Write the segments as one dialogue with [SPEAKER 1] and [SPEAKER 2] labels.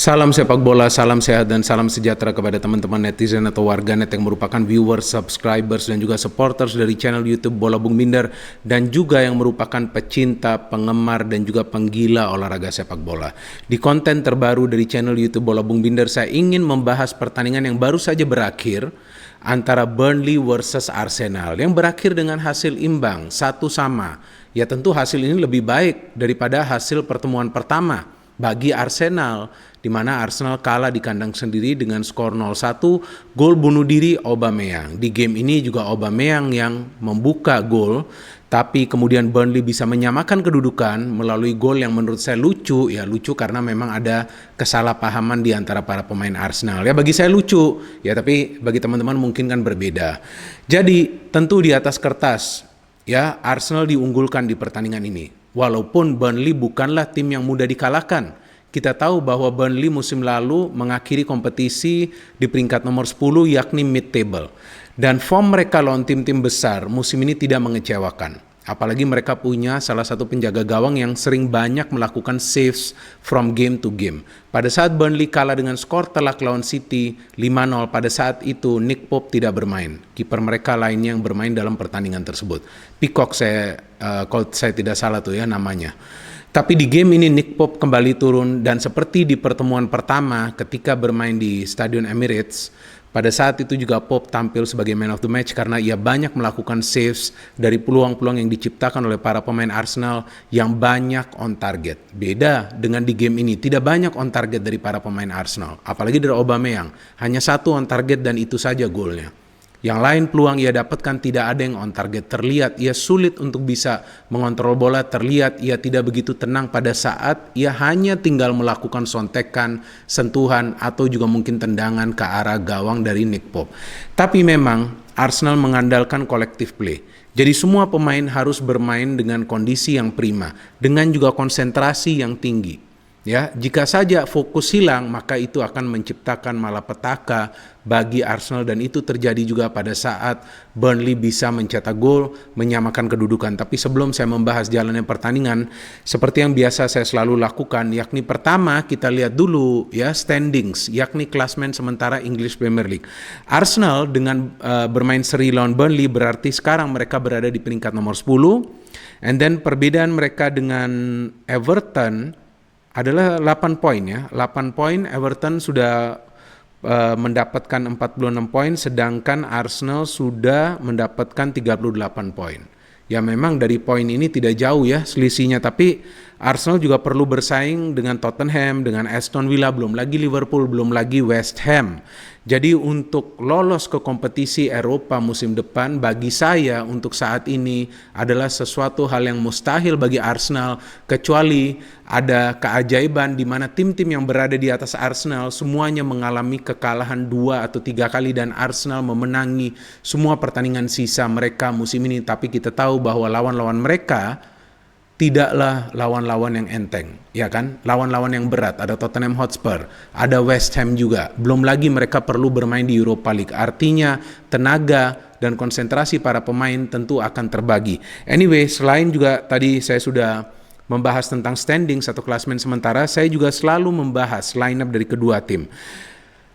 [SPEAKER 1] Salam sepak bola, salam sehat dan salam sejahtera kepada teman-teman netizen atau warganet yang merupakan viewers, subscribers dan juga supporters dari channel YouTube Bola Bung Binder dan juga yang merupakan pecinta, penggemar dan juga penggila olahraga sepak bola. Di konten terbaru dari channel YouTube Bola Bung Binder, saya ingin membahas pertandingan yang baru saja berakhir antara Burnley versus Arsenal yang berakhir dengan hasil imbang 1-1. Ya tentu hasil ini lebih baik daripada hasil pertemuan pertama bagi Arsenal, di mana Arsenal kalah di kandang sendiri dengan skor 0-1, gol bunuh diri Aubameyang. Di game ini juga Aubameyang yang membuka gol, tapi kemudian Burnley bisa menyamakan kedudukan melalui gol yang menurut saya lucu. Ya lucu karena memang ada kesalahpahaman di antara para pemain Arsenal. Ya bagi saya lucu, ya tapi bagi teman-teman mungkin kan berbeda. Jadi tentu di atas kertas, ya Arsenal diunggulkan di pertandingan ini. Walaupun Burnley bukanlah tim yang mudah dikalahkan. Kita tahu bahwa Burnley musim lalu mengakhiri kompetisi di peringkat nomor 10 yakni mid-table. Dan form mereka lawan tim-tim besar musim ini tidak mengecewakan. Apalagi mereka punya salah satu penjaga gawang yang sering banyak melakukan saves from game to game. Pada saat Burnley kalah dengan skor telak lawan City 5-0, pada saat itu Nick Pope tidak bermain. Kiper mereka lainnya yang bermain dalam pertandingan tersebut. Peacock kalau saya tidak salah tuh ya namanya. Tapi di game ini Nick Pope kembali turun dan seperti di pertemuan pertama ketika bermain di Stadion Emirates, pada saat itu juga Pope tampil sebagai man of the match karena ia banyak melakukan saves dari peluang-peluang yang diciptakan oleh para pemain Arsenal yang banyak on target. Beda dengan di game ini, tidak banyak on target dari para pemain Arsenal. Apalagi dari Aubameyang, hanya satu on target dan itu saja golnya. Yang lain peluang ia dapatkan tidak ada yang on target. Terlihat ia sulit untuk bisa mengontrol bola. Terlihat ia tidak begitu tenang pada saat ia hanya tinggal melakukan sontekan, sentuhan atau juga mungkin tendangan ke arah gawang dari Nick Pope. Tapi memang Arsenal mengandalkan collective play. Jadi semua pemain harus bermain dengan kondisi yang prima, dengan juga konsentrasi yang tinggi. Ya, jika saja fokus hilang maka itu akan menciptakan malapetaka bagi Arsenal dan itu terjadi juga pada saat Burnley bisa mencetak gol menyamakan kedudukan. Tapi sebelum saya membahas jalannya pertandingan, seperti yang biasa saya selalu lakukan, yakni pertama kita lihat dulu ya standings, yakni klasmen sementara English Premier League. Arsenal dengan bermain seri lawan Burnley berarti sekarang mereka berada di peringkat nomor 10, and then perbedaan mereka dengan Everton adalah 8 poin ya. 8 poin, Everton sudah mendapatkan 46 poin, sedangkan Arsenal sudah mendapatkan 38 poin. Ya memang dari poin ini tidak jauh ya selisihnya, tapi Arsenal juga perlu bersaing dengan Tottenham, dengan Aston Villa, belum lagi Liverpool, belum lagi West Ham. Jadi untuk lolos ke kompetisi Eropa musim depan bagi saya untuk saat ini adalah sesuatu hal yang mustahil bagi Arsenal, kecuali ada keajaiban di mana tim-tim yang berada di atas Arsenal semuanya mengalami kekalahan 2 atau 3 kali dan Arsenal memenangi semua pertandingan sisa mereka musim ini. Tapi kita tahu bahwa lawan-lawan mereka tidaklah lawan-lawan yang enteng, ya kan? Lawan-lawan yang berat, ada Tottenham Hotspur, ada West Ham juga. Belum lagi mereka perlu bermain di Europa League. Artinya tenaga dan konsentrasi para pemain tentu akan terbagi. Anyway, selain juga tadi saya sudah membahas tentang standing satu klasmen sementara, saya juga selalu membahas line up dari kedua tim.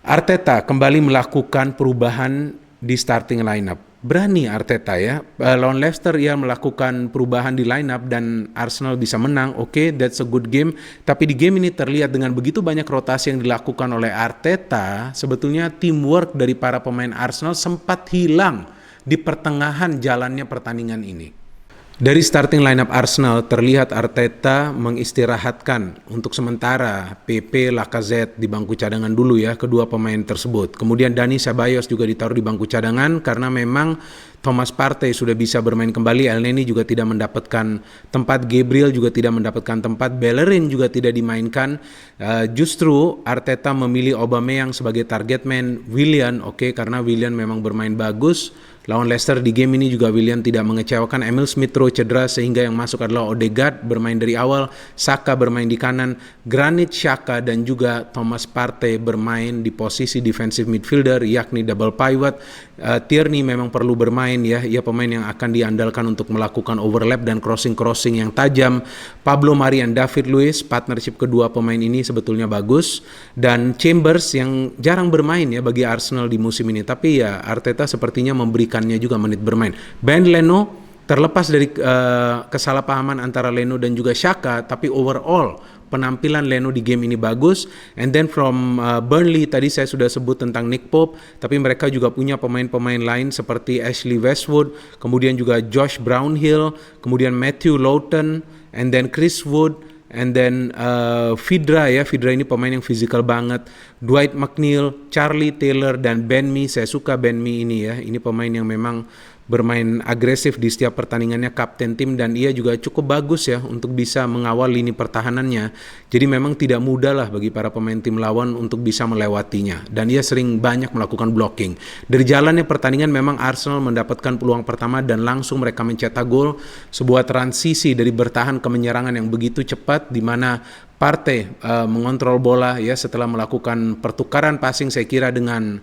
[SPEAKER 1] Arteta kembali melakukan perubahan di starting line up. Berani Arteta ya, lawan Leicester ia melakukan perubahan di line up dan Arsenal bisa menang. Oke, that's a good game. Tapi di game ini terlihat dengan begitu banyak rotasi yang dilakukan oleh Arteta, sebetulnya teamwork dari para pemain Arsenal sempat hilang di pertengahan jalannya pertandingan ini. Dari starting lineup Arsenal terlihat Arteta mengistirahatkan untuk sementara Pepe, Lacazette di bangku cadangan dulu ya, kedua pemain tersebut. Kemudian Dani Ceballos juga ditaruh di bangku cadangan karena memang Thomas Partey sudah bisa bermain kembali. Elneny juga tidak mendapatkan tempat, Gabriel juga tidak mendapatkan tempat, Bellerin juga tidak dimainkan. Justru Arteta memilih Aubameyang sebagai target man Willian, karena Willian memang bermain bagus. Lawan Leicester di game ini juga Willian tidak mengecewakan. Emil Smith Rowe cedera sehingga yang masuk adalah Odegaard bermain dari awal, Saka bermain di kanan, Granit Xhaka dan juga Thomas Partey bermain di posisi defensive midfielder yakni double pivot. Tierney memang perlu bermain ya, ia pemain yang akan diandalkan untuk melakukan overlap dan crossing yang tajam. Pablo Mari dan David Luiz, partnership kedua pemain ini sebetulnya bagus, dan Chambers yang jarang bermain ya bagi Arsenal di musim ini, tapi ya Arteta sepertinya memberikannya juga menit bermain. Ben Leno terlepas dari kesalahpahaman antara Leno dan juga Xhaka, tapi overall penampilan Leno di game ini bagus. And then from Burnley tadi saya sudah sebut tentang Nick Pope, tapi mereka juga punya pemain-pemain lain seperti Ashley Westwood, kemudian juga Josh Brownhill, kemudian Matthew Lowton, and then Chris Wood, and then Vidra ini pemain yang fisikal banget, Dwight McNeil, Charlie Taylor, dan Ben Mee. Saya suka Ben Mee ini ya, ini pemain yang memang bermain agresif di setiap pertandingannya, kapten tim, dan ia juga cukup bagus ya untuk bisa mengawal lini pertahanannya. Jadi memang tidak mudah lah bagi para pemain tim lawan untuk bisa melewatinya, dan ia sering banyak melakukan blocking. Dari jalannya pertandingan memang Arsenal mendapatkan peluang pertama dan langsung mereka mencetak gol, sebuah transisi dari bertahan ke menyerangan yang begitu cepat di mana Partey mengontrol bola ya setelah melakukan pertukaran passing saya kira dengan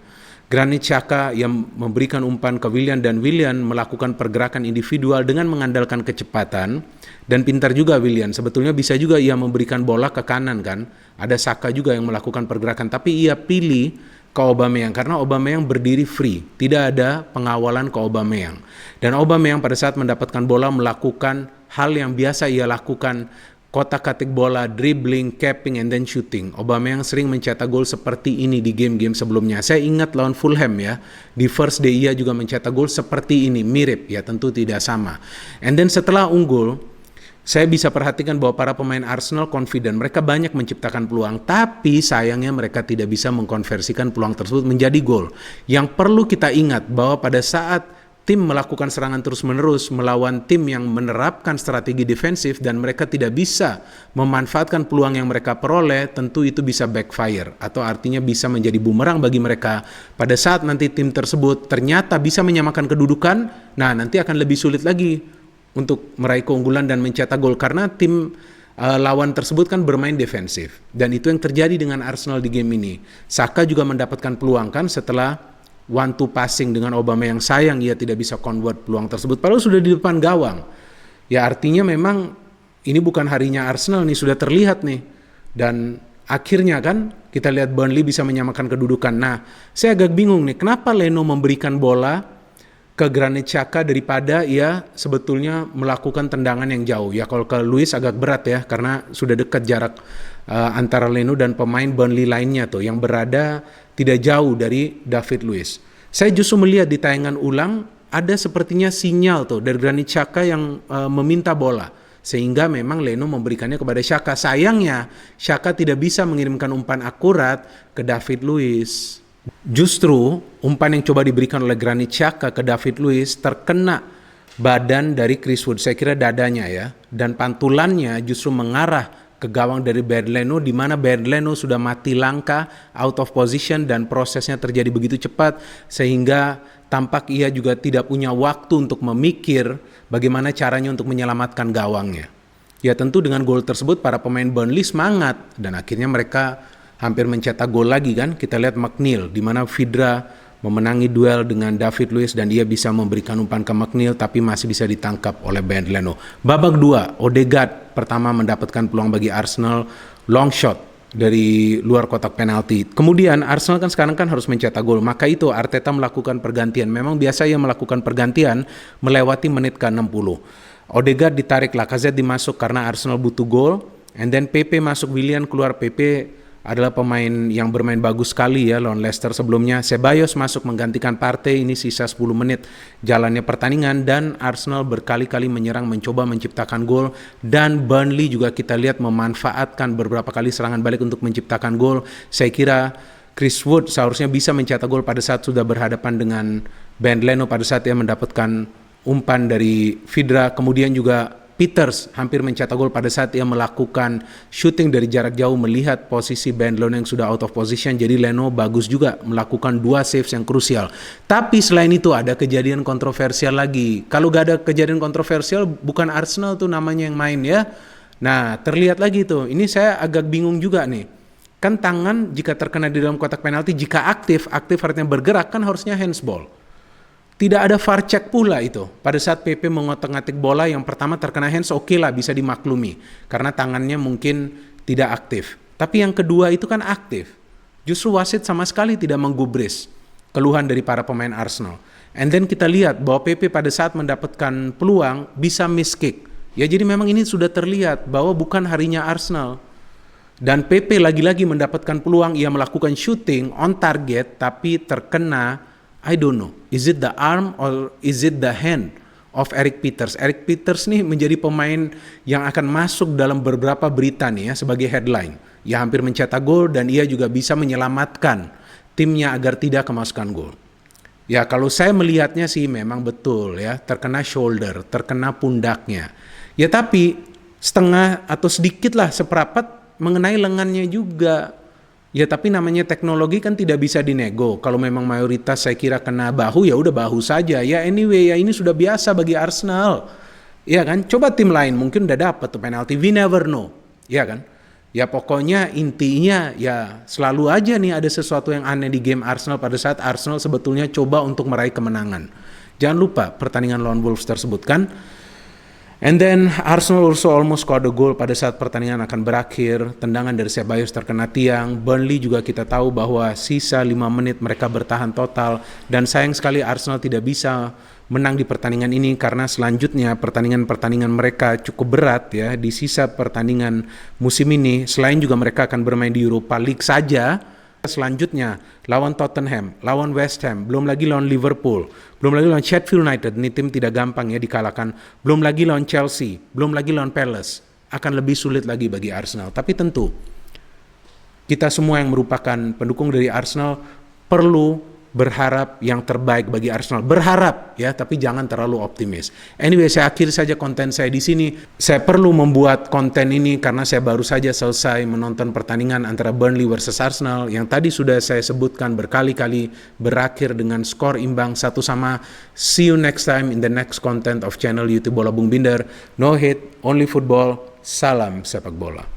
[SPEAKER 1] Granit Xhaka yang memberikan umpan ke Willian, dan Willian melakukan pergerakan individual dengan mengandalkan kecepatan, dan pintar juga Willian. Sebetulnya bisa juga ia memberikan bola ke kanan kan, ada Saka juga yang melakukan pergerakan, tapi ia pilih ke Aubameyang karena Aubameyang berdiri free, tidak ada pengawalan ke Aubameyang, dan Aubameyang pada saat mendapatkan bola melakukan hal yang biasa ia lakukan, kotak-katik bola, dribbling, capping, and then shooting. Aubameyang sering mencetak gol seperti ini di game-game sebelumnya. Saya ingat lawan Fulham ya, di first day ia juga mencetak gol seperti ini, mirip ya, tentu tidak sama. And then setelah unggul, saya bisa perhatikan bahwa para pemain Arsenal confident, mereka banyak menciptakan peluang, tapi sayangnya mereka tidak bisa mengkonversikan peluang tersebut menjadi gol. Yang perlu kita ingat bahwa pada saat tim melakukan serangan terus-menerus melawan tim yang menerapkan strategi defensif dan mereka tidak bisa memanfaatkan peluang yang mereka peroleh, tentu itu bisa backfire atau artinya bisa menjadi bumerang bagi mereka. Pada saat nanti tim tersebut ternyata bisa menyamakan kedudukan, nah nanti akan lebih sulit lagi untuk meraih keunggulan dan mencetak gol karena tim lawan tersebut kan bermain defensif, dan itu yang terjadi dengan Arsenal di game ini. Saka juga mendapatkan peluang kan setelah one two passing dengan Aubameyang, sayang ia tidak bisa convert peluang tersebut padahal sudah di depan gawang. Ya artinya memang ini bukan harinya Arsenal nih, sudah terlihat nih. Dan akhirnya kan kita lihat Burnley bisa menyamakan kedudukan. Nah, saya agak bingung nih, kenapa Leno memberikan bola ke Granit Xhaka daripada ia sebetulnya melakukan tendangan yang jauh. Ya kalau ke Luiz agak berat ya karena sudah dekat jarak antara Leno dan pemain Burnley lainnya tuh yang berada tidak jauh dari David Luiz. Saya justru melihat di tayangan ulang ada sepertinya sinyal tuh dari Granit Xhaka yang meminta bola, sehingga memang Leno memberikannya kepada Xhaka. Sayangnya Xhaka tidak bisa mengirimkan umpan akurat ke David Luiz. Justru umpan yang coba diberikan oleh Granit Xhaka ke David Luiz terkena badan dari Chris Wood, saya kira dadanya ya, dan pantulannya justru mengarah ke gawang dari Bernd Leno, di mana Bernd Leno sudah mati langka, out of position, dan prosesnya terjadi begitu cepat sehingga tampak ia juga tidak punya waktu untuk memikir bagaimana caranya untuk menyelamatkan gawangnya. Ya tentu dengan gol tersebut para pemain Burnley semangat dan akhirnya mereka hampir mencetak gol lagi kan. Kita lihat McNeil di mana Vidra memenangi duel dengan David Luiz dan dia bisa memberikan umpan ke McNeil tapi masih bisa ditangkap oleh Bernd Leno. Babak 2, Odegaard pertama mendapatkan peluang bagi Arsenal, long shot dari luar kotak penalti. Kemudian Arsenal kan sekarang kan harus mencetak gol, maka itu Arteta melakukan pergantian. Memang biasa ia melakukan pergantian melewati menit ke-60. Odegaard ditarik, Lacazette dimasuk karena Arsenal butuh gol, and then Pepe masuk, Willian keluar. Pepe adalah pemain yang bermain bagus sekali ya lawan Leicester sebelumnya. Ceballos masuk menggantikan Partey, ini sisa 10 menit jalannya pertandingan dan Arsenal berkali-kali menyerang mencoba menciptakan gol, dan Burnley juga kita lihat memanfaatkan beberapa kali serangan balik untuk menciptakan gol. Saya kira Chris Wood seharusnya bisa mencetak gol pada saat sudah berhadapan dengan Bernd Leno pada saat ia mendapatkan umpan dari Vidra, kemudian juga Peters hampir mencetak gol pada saat ia melakukan shooting dari jarak jauh melihat posisi Ben Leno yang sudah out of position. Jadi Leno bagus juga melakukan 2 saves yang krusial. Tapi selain itu ada kejadian kontroversial lagi. Kalau gak ada kejadian kontroversial bukan Arsenal tuh namanya yang main ya. Nah terlihat lagi tuh, ini saya agak bingung juga nih. Kan tangan jika terkena di dalam kotak penalti, jika aktif artinya bergerak kan harusnya handsball. Tidak ada VAR check pula itu. Pada saat PP mengotak-ngatik bola yang pertama terkena hands, oke lah bisa dimaklumi. Karena tangannya mungkin tidak aktif. Tapi yang kedua itu kan aktif. Justru wasit sama sekali tidak menggubris keluhan dari para pemain Arsenal. And then kita lihat bahwa PP pada saat mendapatkan peluang bisa miss kick. Ya jadi memang ini sudah terlihat bahwa bukan harinya Arsenal. Dan PP lagi-lagi mendapatkan peluang, ia melakukan shooting on target tapi terkena, I don't know, is it the arm or is it the hand of Erik Pieters? Erik Pieters nih menjadi pemain yang akan masuk dalam beberapa berita nih ya sebagai headline. Ia hampir mencetak gol dan ia juga bisa menyelamatkan timnya agar tidak kemasukan gol. Ya kalau saya melihatnya sih memang betul ya, terkena shoulder, terkena pundaknya. Ya tapi setengah atau sedikit lah seperempat mengenai lengannya juga. Ya tapi namanya teknologi kan tidak bisa dinego. Kalau memang mayoritas saya kira kena bahu ya udah bahu saja. Ya anyway ya ini sudah biasa bagi Arsenal. Ya kan? Coba tim lain mungkin udah dapat tuh penalti. We never know. Ya kan? Ya pokoknya intinya ya selalu aja nih ada sesuatu yang aneh di game Arsenal pada saat Arsenal sebetulnya coba untuk meraih kemenangan. Jangan lupa pertandingan lawan Wolves tersebut kan. And then Arsenal also almost scored a goal pada saat pertandingan akan berakhir. Tendangan dari Ceballos terkena tiang. Burnley juga kita tahu bahwa sisa 5 menit mereka bertahan total. Dan sayang sekali Arsenal tidak bisa menang di pertandingan ini karena selanjutnya pertandingan-pertandingan mereka cukup berat ya di sisa pertandingan musim ini. Selain juga mereka akan bermain di Europa League saja. Selanjutnya lawan Tottenham, lawan West Ham, belum lagi lawan Liverpool, belum lagi lawan Sheffield United, ini tim tidak gampang ya dikalahkan, belum lagi lawan Chelsea, belum lagi lawan Palace, akan lebih sulit lagi bagi Arsenal. Tapi tentu kita semua yang merupakan pendukung dari Arsenal perlu berharap yang terbaik bagi Arsenal. Berharap ya, tapi jangan terlalu optimis. Anyway, saya akhiri saja konten saya di sini. Saya perlu membuat konten ini karena saya baru saja selesai menonton pertandingan antara Burnley versus Arsenal yang tadi sudah saya sebutkan berkali-kali berakhir dengan skor imbang 1-1. See you next time in the next content of channel YouTube Bola Bung Binder. No hate, only football. Salam sepak bola.